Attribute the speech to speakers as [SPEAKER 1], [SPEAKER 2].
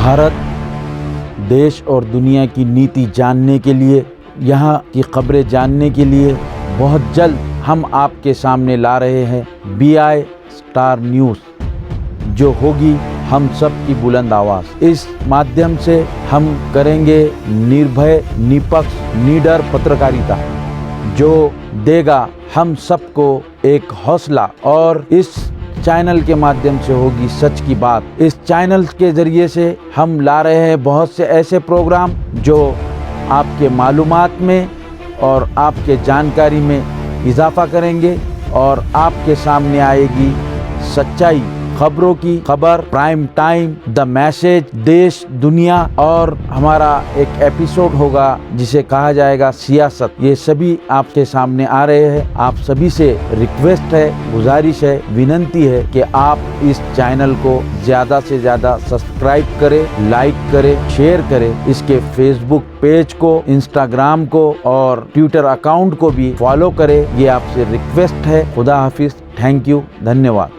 [SPEAKER 1] भारत देश और दुनिया की नीति जानने के लिए, यहाँ की खबरें जानने के लिए बहुत जल्द हम आपके सामने ला रहे हैं BI स्टार न्यूज़, जो होगी हम सब की बुलंद आवाज़। इस माध्यम से हम करेंगे निर्भय, निष्पक्ष, निडर पत्रकारिता, जो देगा हम सबको एक हौसला। और इस चैनल के माध्यम से होगी सच की बात। इस चैनल के ज़रिए से हम ला रहे हैं बहुत से ऐसे प्रोग्राम जो आपके मालूमात में और आपके जानकारी में इजाफा करेंगे और आपके सामने आएगी सच्चाई, खबरों की खबर, प्राइम टाइम, द मैसेज, देश दुनिया। और हमारा एक एपिसोड होगा जिसे कहा जाएगा सियासत। ये सभी आपके सामने आ रहे हैं। आप सभी से रिक्वेस्ट है, गुजारिश है, विनंती है कि आप इस चैनल को ज़्यादा से ज़्यादा सब्सक्राइब करें, लाइक करें, शेयर करें। इसके फेसबुक पेज को, इंस्टाग्राम को और ट्विटर अकाउंट को भी फॉलो करें। ये आपसे रिक्वेस्ट है। खुदा हाफिज, थैंक यू, धन्यवाद।